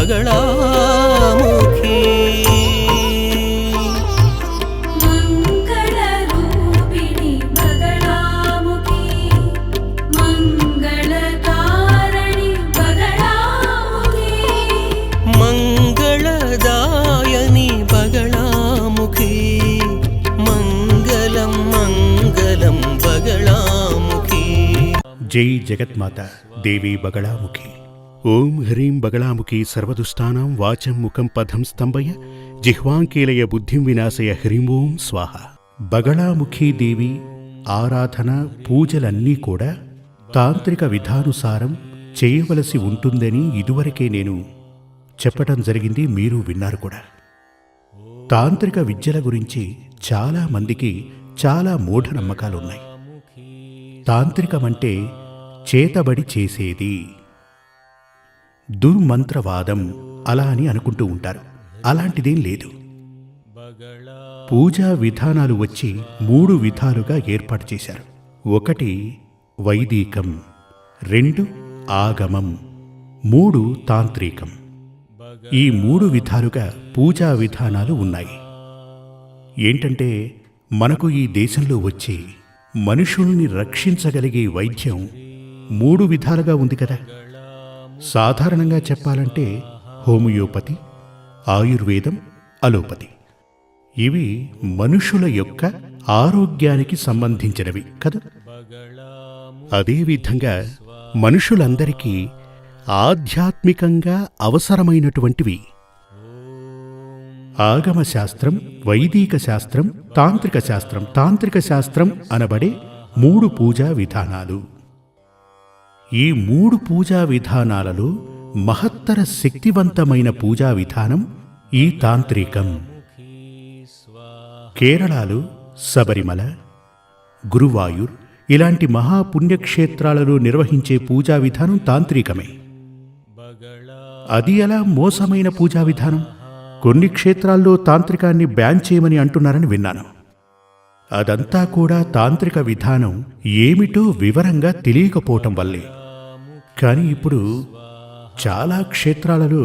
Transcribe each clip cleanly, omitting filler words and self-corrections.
बगलामुखी मंगलरूपिणी बगलामुखी मंगलकारिणी बगलामुखी मंगलदायिनी बगलामुखी मंगलम मंगलम बगलामुखी। जय जगन्माता देवी बगलामुखी। ओं ह्रीं बगलामुखी सर्वदुष्टानां वाचं मुखं पदं स्तंभय जिह्वांकीलय बुद्धिं विनाशय హ్రీం ఓం స్వాహ। బగళాముఖీ దేవి ఆరాధన పూజలన్నీ కూడా తాంత్రిక విధానుసారం చేయవలసి ఉంటుందని ఇదివరకే నేను చెప్పటం జరిగింది, మీరు విన్నారు కూడా। తాంత్రిక విద్యల గురించి చాలా మందికి చాలా మూఢనమ్మకాలున్నాయి। తాంత్రికమంటే చేతబడి చేసేది, దుర్మంత్రవాదం అలా అని అనుకుంటూ ఉంటారు। అలాంటిదేం లేదు। పూజా విధానాలు వచ్చి 3 విధాలుగా ఏర్పాటు చేశారు। 1 వైదికం, 2 ఆగమం, 3 తాంత్రికం। ఈ 3 విధాలుగా పూజా విధానాలు ఉన్నాయి। ఏంటంటే మనకు ఈ దేశంలో వచ్చి మనుషుల్ని రక్షించగలిగే వైద్యం 3 విధాలుగా ఉంది కదా। సాధారణంగా చెప్పాలంటే హోమియోపతి, ఆయుర్వేదం, అలోపతి। ఇవి మనుషుల యొక్క ఆరోగ్యానికి సంబంధించినవి కదా। అదేవిధంగా మనుషులందరికీ ఆధ్యాత్మికంగా అవసరమైనటువంటివి ఆగమశాస్త్రం, వైదిక శాస్త్రం, తాంత్రిక శాస్త్రం। తాంత్రిక శాస్త్రం అనబడే 3 పూజా విధానాలు। ఈ 3 పూజా విధానాలలో మహత్తర శక్తివంతమైన పూజా విధానం ఈ తాంత్రికం। కేరళలో శబరిమల, గురువాయూర్ ఇలాంటి మహాపుణ్యక్షేత్రాలలో నిర్వహించే పూజా విధానం తాంత్రికమే। అది అలా మోసమైన పూజా విధానం। కొన్ని క్షేత్రాల్లో తాంత్రికాన్ని బ్యాన్ చేయమని అంటున్నారని విన్నాను। అదంతా కూడా తాంత్రిక విధానం ఏమిటో వివరంగా తెలియకపోవటం వల్లే। కానీ ఇప్పుడు చాలా క్షేత్రాలలో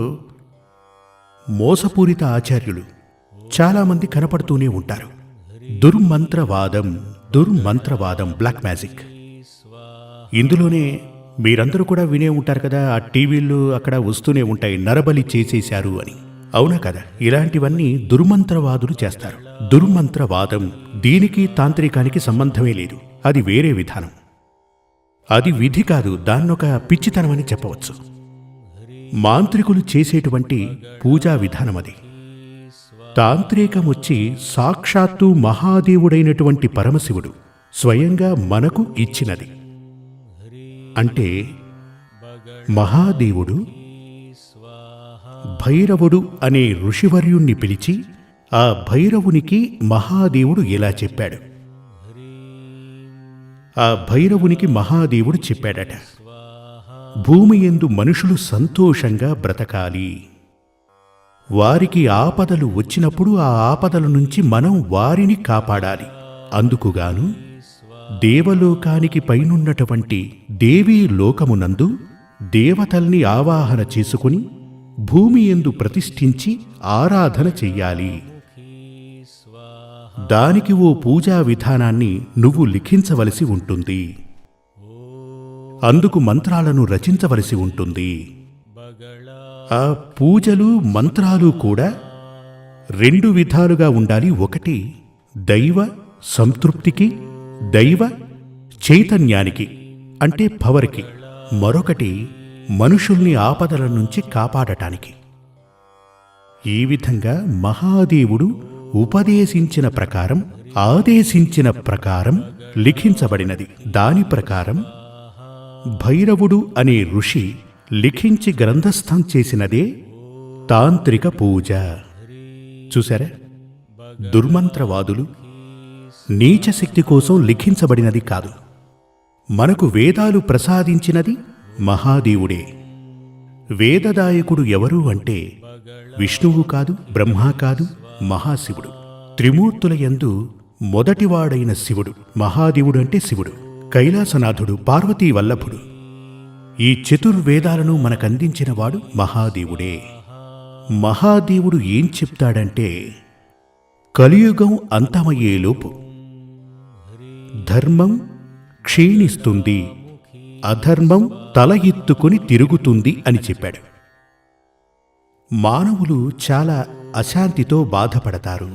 మోసపూరిత ఆచార్యులు చాలామంది కనపడుతూనే ఉంటారు। దుర్మంత్రవాదం, బ్లాక్ మ్యాజిక్। ఇందులోనే మీరందరూ కూడా వినే ఉంటారు కదా, ఆ టీవీల్లో అక్కడ వస్తూనే ఉంటాయి, నరబలి చేసేశారు అని। అవునా కదా? ఇలాంటివన్నీ దుర్మంత్రవాదులు చేస్తారు। దుర్మంత్రవాదం దీనికి తాంత్రికానికి సంబంధమే లేదు, అది వేరే విధానం। అది విధి కాదు, దాన్నొక పిచ్చితనమని చెప్పవచ్చు। మాంత్రికులు చేసేటువంటి పూజా విధానం అది। తాంత్రికం వచ్చి సాక్షాత్తు మహాదేవుడైనటువంటి పరమశివుడు స్వయంగా మనకు ఇచ్చినది। అంటే మహాదేవుడు భైరవుడు అనే ఋషివర్యుణ్ణి పిలిచి ఆ భైరవునికి మహాదేవుడు ఇలా చెప్పాడు। ఆ భైరవునికి మహాదేవుడు చెప్పాడట, భూమి యందు మనుషులు సంతోషంగా బ్రతకాలి, వారికి ఆపదలు వచ్చినప్పుడు ఆ ఆపదల నుంచి మనం వారిని కాపాడాలి, అందుకుగాను దేవలోకానికి పైనున్నటువంటి దేవీ లోకమునందు దేవతల్ని ఆవాహన చేసుకుని భూమి యందు ప్రతిష్ఠించి ఆరాధన చెయ్యాలి। దానికి ఓ పూజా విధానాన్ని నువ్వు లిఖించవలసి ఉంటుంది, అందుకు మంత్రాలను రచించవలసి ఉంటుంది। ఆ పూజలు మంత్రాలు కూడా 2 విధాలుగా ఉండాలి। 1 దైవ సంతృప్తికి, దైవ చైతన్యానికి అంటే పవర్కి, మరొకటి మనుషుల్ని ఆపదల నుంచి కాపాడటానికి। ఈ విధంగా మహాదేవుడు ఉపదేశించిన ప్రకారం, ఆదేశించిన ప్రకారం లిఖించబడినది। దాని ప్రకారం భైరవుడు అనే ఋషి లిఖించి గ్రంథస్థం చేసినదే తాంత్రిక పూజ। చూసారా? దుర్మంత్రవాదులు నీచ శక్తి కోసం లిఖించబడినది కాదు, మనకు వేదాలు ప్రసాదించినది మహాదేవుడే। వేదదాయకుడు ఎవరు అంటే విష్ణువు కాదు, బ్రహ్మ కాదు, మహాశివుడు। త్రిమూర్తుల యందు మొదటివాడైన శివుడు, మహాదేవుడు అంటే శివుడు, కైలాసనాథుడు, పార్వతీ వల్లభుడు। ఈ చతుర్వేదాలను మనకందించినవాడు మహాదేవుడే। మహాదేవుడు ఏం చెప్తాడంటే, కలియుగం అంతమయ్యేలోపు ధర్మం క్షీణిస్తుంది, అధర్మం తల ఎత్తుకుని తిరుగుతుంది అని చెప్పాడు. మానవులు చాలా అశాంతితో బాధపడతారు.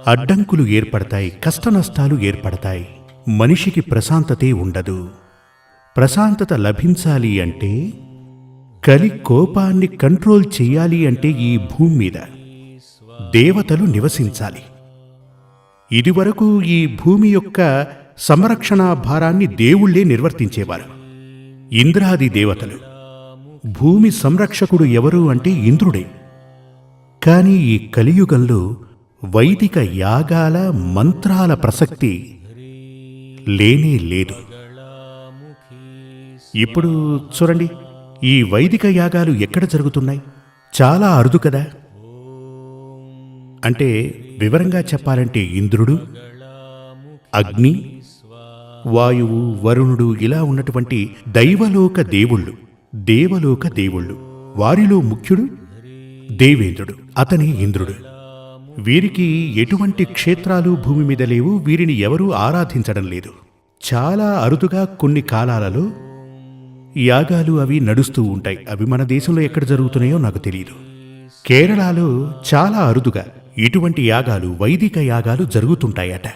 అడ్డంకులు ఏర్పడతాయి, కష్టనష్టాలు ఏర్పడతాయి. మనిషికి ప్రశాంతతే ఉండదు. ప్రశాంతత లభించాలి అంటే, కలి కోపాన్ని కంట్రోల్ చెయ్యాలి అంటే ఈ భూమి మీద దేవతలు నివసించాలి. ఇదివరకు ఈ భూమి యొక్క సంరక్షణ భారాన్ని దేవుళ్లే నిర్వర్తించేవారు, ఇంద్రాది దేవతలు. భూమి సంరక్షకుడు ఎవరు అంటే ఇంద్రుడే. కాని ఈ కలియుగంలో వైదిక యాగాల మంత్రాల ప్రసక్తి లేనే లేదు. ఇప్పుడు చూడండి, ఈ వైదిక యాగాలు ఎక్కడ జరుగుతున్నాయి? చాలా అరుదు కదా. అంటే వివరంగా చెప్పాలంటే ఇంద్రుడు, అగ్ని, వాయువు, వరుణుడు ఇలా ఉన్నటువంటి దైవలోక దేవుళ్ళు, దేవలోక దేవుళ్ళు. వారిలో ముఖ్యుడు దేవేంద్రుడు, అతనే ఇంద్రుడు. వీరికి ఎటువంటి క్షేత్రాలు భూమి మీద లేవు. వీరిని ఎవరూ ఆరాధించడం లేదు. చాలా అరుదుగా కొన్ని కాలాలలో యాగాలు అవి నడుస్తూ ఉంటాయి. అవి మన దేశంలో ఎక్కడ జరుగుతున్నాయో నాకు తెలియదు. కేరళలో చాలా అరుదుగా ఇటువంటి యాగాలు, వైదిక యాగాలు జరుగుతుంటాయట.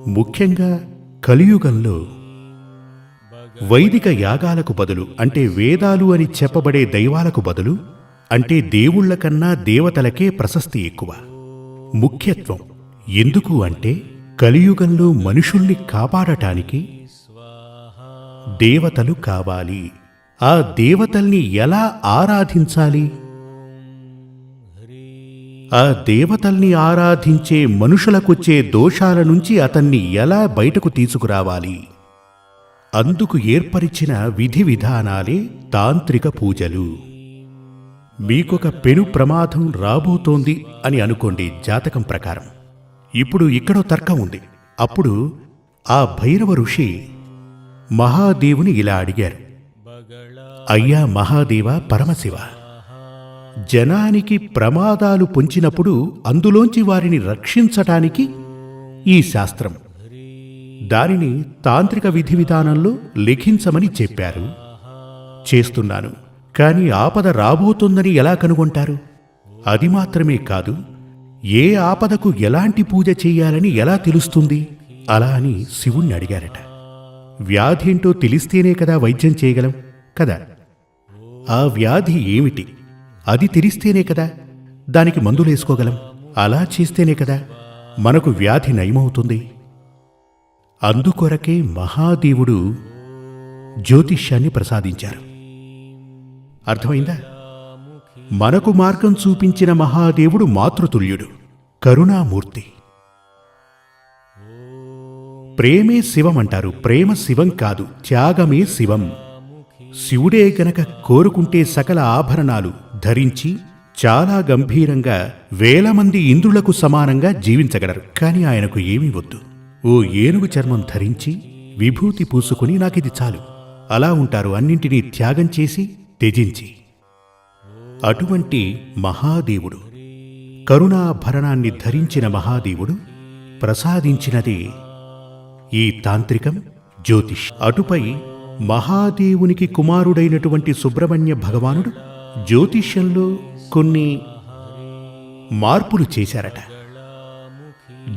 ముఖ్యంగా కలియుగంలో వైదిక యాగాలకు బదులు, అంటే వేదాలు అని చెప్పబడే దైవాలకు బదులు, అంటే దేవుళ్ల కన్నా దేవతలకే ప్రశస్తి ఎక్కువ, ముఖ్యత్వం. ఎందుకు అంటే కలియుగంలో మనుషుల్ని కాపాడటానికి దేవతలు కావాలి. ఆ దేవతల్ని ఎలా ఆరాధించాలి? ఆ దేవతల్ని ఆరాధించే మనుషులకొచ్చే దోషాల నుంచి అతన్ని ఎలా బయటకు తీసుకురావాలి? అందుకు ఏర్పరిచిన విధి విధానాలే తాంత్రిక పూజలు. మీకొక పెను ప్రమాదం రాబోతోంది అని అనుకోండి జాతకం ప్రకారం. ఇప్పుడు ఇక్కడో తర్కం ఉంది. అప్పుడు ఆ భైరవ ఋషి మహాదేవుని ఇలా అడిగారు, అయ్యా మహాదేవ పరమశివ, జనానికి ప్రమాదాలు పొంచినప్పుడు అందులోంచి వారిని రక్షించటానికి ఈ శాస్త్రం, దానిని తాంత్రిక విధి విధానంలో లిఖించమని చెప్పారు. చేస్తున్నాను. కాని ఆపద రాబోతుందని ఎలా కనుగొంటారు? అది మాత్రమే కాదు, ఏ ఆపదకు ఎలాంటి పూజ చెయ్యాలని ఎలా తెలుస్తుంది? అలా అని శివుణ్ణి అడిగారట. వ్యాధేంటో తెలిస్తేనే కదా వైద్యం చేయగలం కదా. ఆ వ్యాధి ఏమిటి? అది తెలిస్తేనే కదా దానికి మందులేసుకోగలం. అలా చేస్తేనే కదా మనకు వ్యాధి నయమవుతుంది. అందుకొరకే మహాదేవుడు జ్యోతిష్యాన్ని ప్రసాదించారు. అర్థమైందా? మనకు మార్గం చూపించిన మహాదేవుడు మాతృతుల్యుడు, కరుణామూర్తి. ప్రేమే శివం అంటారు. ప్రేమ శివం కాదు, త్యాగమే శివం. శివుడే గనక కోరుకుంటే సకల ఆభరణాలు ధరించి చాలా గంభీరంగా 1000 మంది ఇంద్రులకు సమానంగా జీవించగలరు. కాని ఆయనకు ఏమీ వద్దు. ఓ ఏనుగు చర్మం ధరించి విభూతి పూసుకుని నాకిది చాలు అలా ఉంటారు, అన్నింటినీ త్యాగం చేసి త్యజించి. అటువంటి మహాదేవుడు, కరుణాభరణాన్ని ధరించిన మహాదేవుడు ప్రసాదించినది ఈ తాంత్రికం, జ్యోతిష్. అటుపై మహాదేవునికి కుమారుడైనటువంటి సుబ్రహ్మణ్య భగవానుడు జ్యోతిష్యంలో కొన్ని మార్పులు చేశారట.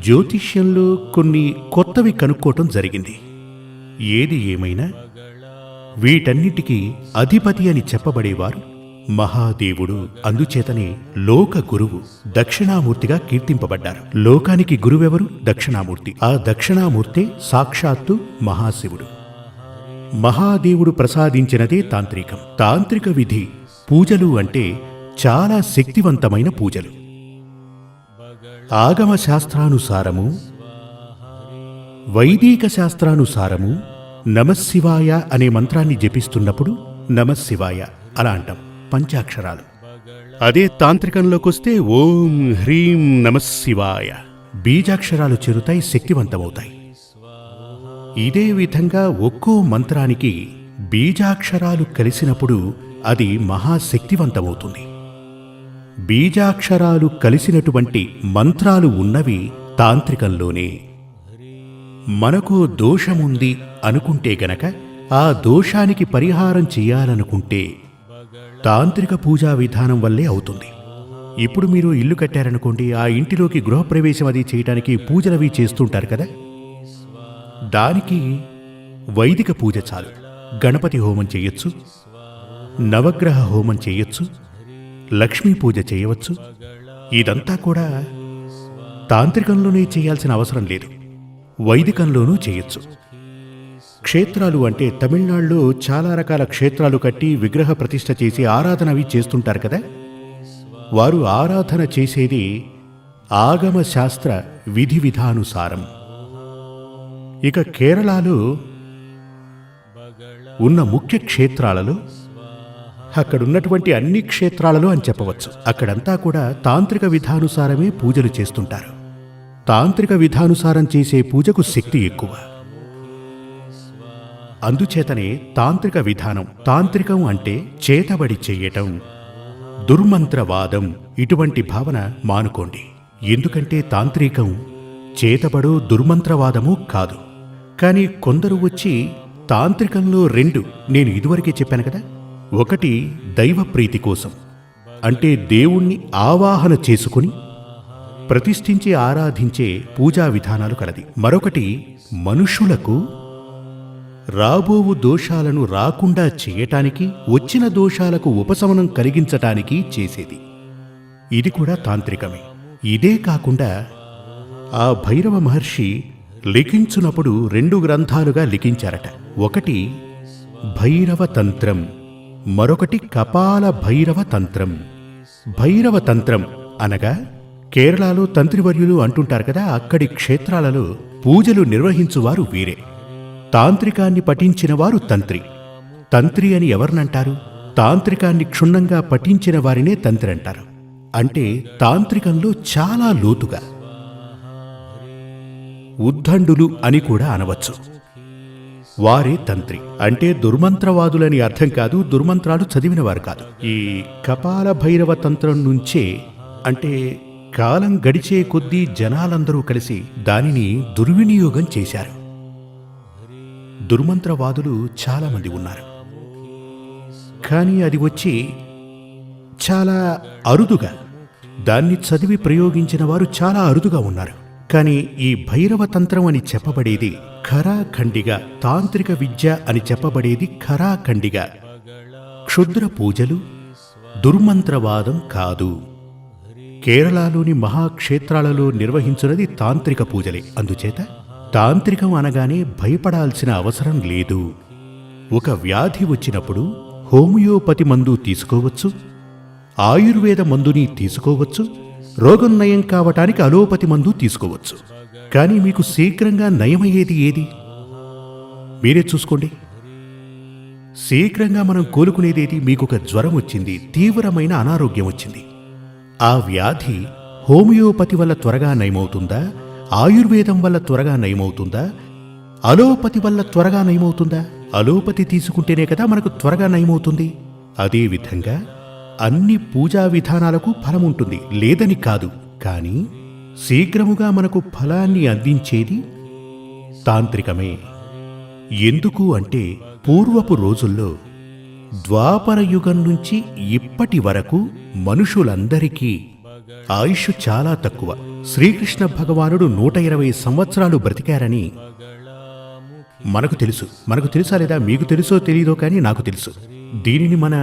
జ్యోతిష్యంలో కొన్ని కొత్తవి కనుక్కోవటం జరిగింది. ఏది ఏమైనా వీటన్నిటికీ అధిపతి అని చెప్పబడేవారు మహాదేవుడు. అందుచేతనే లోక గురువు, దక్షిణామూర్తిగా కీర్తింపబడ్డారు. లోకానికి గురువెవరు? దక్షిణామూర్తి. ఆ దక్షిణామూర్తే సాక్షాత్తు మహాశివుడు. మహాదేవుడు ప్రసాదించినదే తాంత్రికం. తాంత్రిక విధి పూజలు అంటే చాలా శక్తివంతమైన పూజలు. ఆగమ శాస్త్రానుసారము, వైదిక శాస్త్రానుసారము నమశివాయ అనే మంత్రాన్ని జపిస్తున్నప్పుడు నమశివాయ అలా అంటాం, పంచాక్షరాలు. అదే తాంత్రికంలోకొస్తే ఓం హ్రీం నమశివాయ బీజాక్షరాలు చేరుతాయి, శక్తివంతమవుతాయి. ఇదే విధంగా ఒక్కో మంత్రానికి బీజాక్షరాలు కలిసినప్పుడు అది మహాశక్తివంతమవుతుంది. బీజాక్షరాలు కలిసినటువంటి మంత్రాలు ఉన్నవి తాంత్రికంలోనే. మనకు దోషముంది అనుకుంటే గనక ఆ దోషానికి పరిహారం చెయ్యాలనుకుంటే తాంత్రిక పూజా విధానం వల్లే అవుతుంది. ఇప్పుడు మీరు ఇల్లు కట్టారనుకోండి, ఆ ఇంటిలోకి గృహప్రవేశం అది చేయడానికి పూజలవి చేస్తుంటారు కదా, దానికి వైదిక పూజ చాలు. గణపతి హోమం చేయొచ్చు, నవగ్రహ హోమం చేయొచ్చు, లక్ష్మీ పూజ చేయవచ్చు. ఇదంతా కూడా తాంత్రికంలోనే చేయాల్సిన అవసరం లేదు, వైదికంలోనూ చేయొచ్చు. క్షేత్రాలు అంటే తమిళనాడులో చాలా రకాల క్షేత్రాలు కట్టి విగ్రహ ప్రతిష్ఠ చేసి ఆరాధనవి చేస్తుంటారు కదా, వారు ఆరాధన చేసేది ఆగమ శాస్త్ర విధి విధానుసారం. ఇక కేరళలో ఉన్న ముఖ్య క్షేత్రాలలో, అక్కడున్నటువంటి అన్ని క్షేత్రాలలో అని చెప్పవచ్చు, అక్కడంతా కూడా తాంత్రిక విధానుసారమే పూజలు చేస్తుంటారు. తాంత్రిక విధానుసారం చేసే పూజకు శక్తి ఎక్కువ. అందుచేతనే తాంత్రిక విధానం, తాంత్రికం అంటే చేతబడి చెయ్యటం, దుర్మంత్రవాదం, ఇటువంటి భావన మానుకోండి. ఎందుకంటే తాంత్రికం చేతబడో దుర్మంత్రవాదమూ కాదు. కానీ కొందరు వచ్చి తాంత్రికంలో రెండు నేను ఇదివరకే చెప్పాను కదా, ఒకటి దైవ ప్రీతి కోసం, అంటే దేవుణ్ణి ఆవాహన చేసుకుని ప్రతిష్ఠించి ఆరాధించే పూజా విధానాలు కలది. మరొకటి మనుషులకు రాబోవు దోషాలను రాకుండా చేయటానికి, వచ్చిన దోషాలకు ఉపశమనం కలిగించటానికి చేసేది. ఇది కూడా తాంత్రికమే. ఇదే కాకుండా ఆ భైరవ మహర్షి లిఖించునప్పుడు 2 గ్రంథాలుగా లిఖించారట. ఒకటి భైరవ తంత్రం, మరొకటి కపాల భైరవ తంత్రం. భైరవ తంత్రం అనగా కేరళలో తంత్రివర్యులు అంటుంటారు కదా, అక్కడి క్షేత్రాలలో పూజలు నిర్వహించువారు వీరే. తాంత్రికాన్ని పఠించిన వారు తంత్రి. తంత్రి అని ఎవరినంటారు? తాంత్రికాన్ని క్షుణ్ణంగా పఠించిన వారినే తంత్రి అంటారు. అంటే తాంత్రికంలో చాలా లోతుగా, ఉద్దండులు అని కూడా అనవచ్చు, వారే తంత్రి. అంటే దుర్మంత్రవాదులని అర్థం కాదు, దుర్మంత్రాలు చదివినవారు కాదు. ఈ కపాల భైరవ తంత్రం నుంచే, అంటే కాలం గడిచే కొద్దీ జనాలందరూ కలిసి దానిని దుర్వినియోగం చేశారు. దుర్మంత్రవాదులు చాలామంది ఉన్నారు, కానీ అది వచ్చి చాలా అరుదుగా, దాన్ని చదివి ప్రయోగించిన వారు చాలా అరుదుగా ఉన్నారు. కానీ ఈ భైరవ తంత్రం అని చెప్పబడేది ఖరాఖండిగా, తాంత్రిక విద్య అని చెప్పబడేది ఖరాఖండిగా క్షుద్ర పూజలు, దుర్మంత్రవాదం కాదు. కేరళలోని మహాక్షేత్రాలలో నిర్వహించున్నది తాంత్రిక పూజలే. అందుచేత తాంత్రికం అనగానే భయపడాల్సిన అవసరం లేదు. ఒక వ్యాధి వచ్చినప్పుడు హోమియోపతి మందు తీసుకోవచ్చు, ఆయుర్వేద మందుని తీసుకోవచ్చు, రోగం నయం కావటానికి అలోపతి మందు తీసుకోవచ్చు. కానీ మీకు శీఘ్రంగా నయమయ్యేది ఏది? మీరే చూసుకోండి. శీఘ్రంగా మనం కోలుకునేదేది? మీకు ఒక జ్వరం వచ్చింది, తీవ్రమైన అనారోగ్యం వచ్చింది. ఆ వ్యాధి హోమియోపతి వల్ల త్వరగా నయమవుతుందా, ఆయుర్వేదం వల్ల త్వరగా నయమవుతుందా, అలోపతి వల్ల త్వరగా నయమవుతుందా? అలోపతి తీసుకుంటేనే కదా మనకు త్వరగా నయమవుతుంది. అదేవిధంగా అన్ని పూజా విధానాలకు ఫలముంటుంది, లేదని కాదు. కానీ శీఘ్రముగా మనకు ఫలాన్ని అందించేది తాంత్రికమే. ఎందుకు అంటే పూర్వపు రోజుల్లో, ద్వాపర యుగం నుంచి ఇప్పటి వరకు మనుషులందరికీ ఆయుష్ చాలా తక్కువ. శ్రీకృష్ణ భగవానుడు 120 సంవత్సరాలు బ్రతికారని మనకు తెలుసు. మనకు తెలుసా లేదా? మీకు తెలుసో తెలీదో కానీ నాకు తెలుసు. దీనిని మన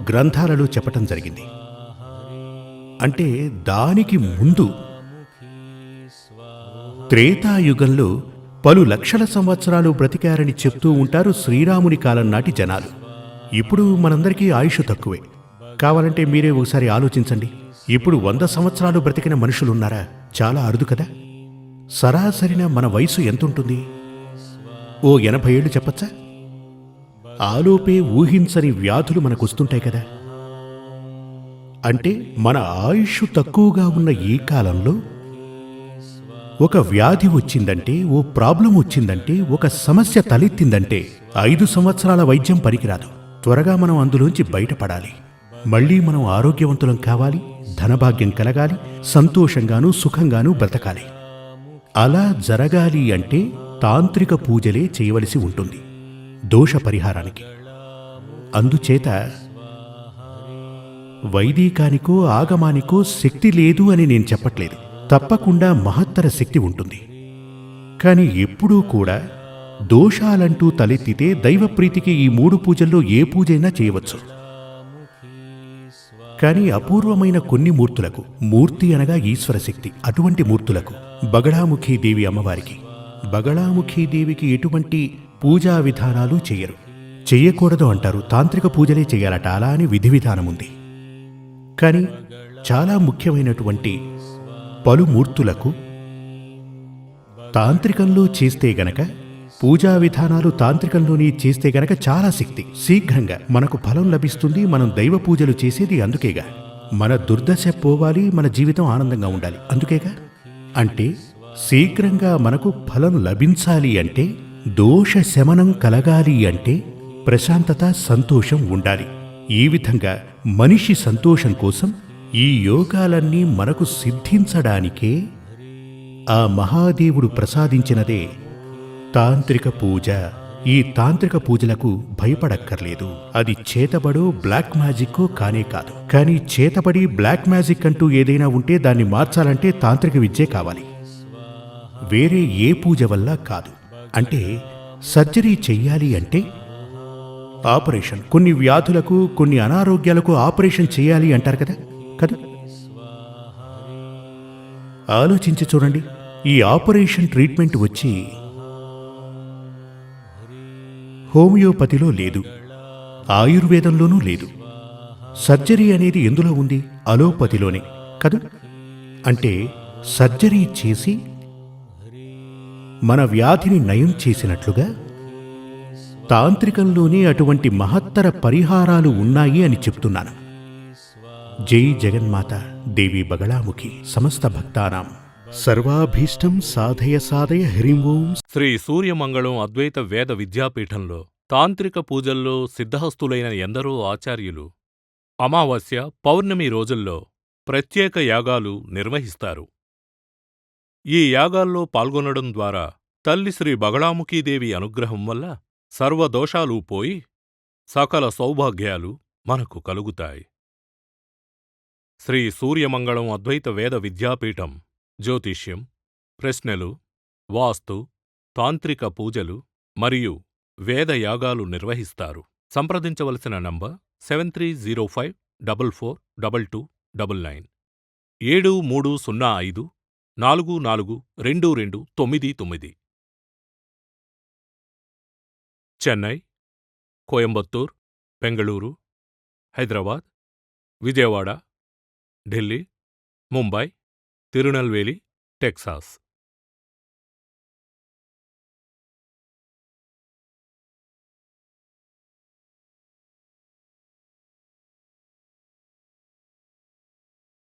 గ్రంథాలలో చెప్పటం జరిగింది. అంటే దానికి ముందు త్రేతాయుగంలో పలు లక్షల సంవత్సరాలు బ్రతికారని చెప్తూ ఉంటారు శ్రీరాముని కాలం నాటి జనాలు. ఇప్పుడు మనందరికీ ఆయుష్ తక్కువే. కావాలంటే మీరే ఒకసారి ఆలోచించండి. ఇప్పుడు 100 సంవత్సరాలు బ్రతికిన మనుషులున్నారా? చాలా అరుదు కదా. సరాసరిన మన వయసు ఎంతుంటుంది? ఓ 80 ఏళ్ళు చెప్పచ్చా? ఆలోపే ఊహించని వ్యాధులు మనకొస్తుంటాయి కదా. అంటే మన ఆయుష్ తక్కువగా ఉన్న ఈ కాలంలో ఒక వ్యాధి వచ్చిందంటే, ఓ ప్రాబ్లం వచ్చిందంటే, ఒక సమస్య తలెత్తిందంటే 5 సంవత్సరాల వైద్యం పనికిరాదు. త్వరగా మనం అందులోంచి బయటపడాలి. మళ్ళీ మనం ఆరోగ్యవంతులం కావాలి, ధనభాగ్యం కలగాలి, సంతోషంగానూ సుఖంగానూ బ్రతకాలి. అలా జరగాలి అంటే తాంత్రిక పూజలే చేయవలసి ఉంటుంది దోష పరిహారానికి. అందుచేత వైదికానికో ఆగమానికో శక్తి లేదు అని నేను చెప్పట్లేదు. తప్పకుండా మహత్తర శక్తి ఉంటుంది. కాని ఎప్పుడూ కూడా దోషాలంటూ తలెత్తితే దైవప్రీతికి ఈ 3 పూజల్లో ఏ పూజైనా చేయవచ్చు. కాని అపూర్వమైన కొన్ని మూర్తులకు, మూర్తి అనగా ఈశ్వర శక్తి, అటువంటి మూర్తులకు, బగళాముఖీదేవి అమ్మవారికి, బగళాముఖీదేవికి ఎటువంటి పూజా విధానాలు చెయ్యరు. చెయ్యకూడదు అంటారు, తాంత్రిక పూజలే చెయ్యాలట, అలా అని విధి విధానముంది. కాని చాలా ముఖ్యమైనటువంటి పలు మూర్తులకు తాంత్రికంలో చేస్తే గనక, పూజా విధానాలు తాంత్రికంలోనే చేస్తే గనక చాలా శక్తి, శీఘ్రంగా మనకు ఫలం లభిస్తుంది. మనం దైవ పూజలు చేసేది అందుకేగా. మన దుర్దశ పోవాలి, మన జీవితం ఆనందంగా ఉండాలి, అందుకేగా. అంటే శీఘ్రంగా మనకు ఫలం లభించాలి అంటే, దోష శమనం కలగాలి అంటే ప్రశాంతత, సంతోషం ఉండాలి. ఈ విధంగా మనిషి సంతోషం కోసం ఈ యోగాలన్నీ మనకు సిద్ధించడానికే ఆ మహాదేవుడు ప్రసాదించినదే తాంత్రిక పూజ. ఈ తాంత్రిక పూజలకు భయపడక్కర్లేదు. అది చేతబడో బ్లాక్ మ్యాజిక్కో కానే కాదు. కానీ చేతబడి బ్లాక్ మ్యాజిక్ అంటూ ఏదైనా ఉంటే దాన్ని మార్చాలంటే తాంత్రిక విద్యే కావాలి, వేరే ఏ పూజ వల్ల కాదు. అంటే సర్జరీ చెయ్యాలి అంటే ఆపరేషన్, కొన్ని వ్యాధులకు, కొన్ని అనారోగ్యాలకు ఆపరేషన్ చేయాలి అంటారు కదా. ఆలోచించి చూడండి. ఈ ఆపరేషన్ ట్రీట్మెంట్ వచ్చి హోమియోపతిలో లేదు, ఆయుర్వేదంలోనూ లేదు. సర్జరీ అనేది ఎందులో ఉంది? అలోపతిలోనే కదా. అంటే సర్జరీ చేసి మన వ్యాధిని నయం చేసినట్లుగా తాంత్రికంలోనే అటువంటి మహత్తర పరిహారాలు ఉన్నాయి అని చెప్తున్నాను. జై జగన్మాత దేవి బగళాముఖి సమస్త భక్తానాం సర్వాభీష్టం సాధయ సాధయ హ్రీం ఓం. శ్రీ సూర్యమంగళం అద్వైత వేద విద్యాపీఠంలో తాంత్రిక పూజల్లో సిద్ధహస్తులైన ఎందరో ఆచార్యులు అమావాస్య, పౌర్ణమి రోజుల్లో ప్రత్యేక యాగాలు నిర్వహిస్తారు. ఈ యాగాల్లో పాల్గొనడం ద్వారా తల్లి శ్రీ బగళాముఖీదేవి అనుగ్రహం వల్ల సర్వదోషాలూ పోయి సకల సౌభాగ్యాలు మనకు కలుగుతాయి. శ్రీ సూర్యమంగళం అద్వైత వేద విద్యాపీఠం జ్యోతిష్యం, ప్రశ్నలు, వాస్తు, తాంత్రిక పూజలు మరియు వేదయాగాలు నిర్వహిస్తారు. సంప్రదించవలసిన నంబర్ 7305442299 7305442299. చెన్నై, కోయంబత్తూర్, బెంగళూరు, హైదరాబాద్, విజయవాడ, ఢిల్లీ, ముంబై, తిరునల్వేలి, టెక్సాస్.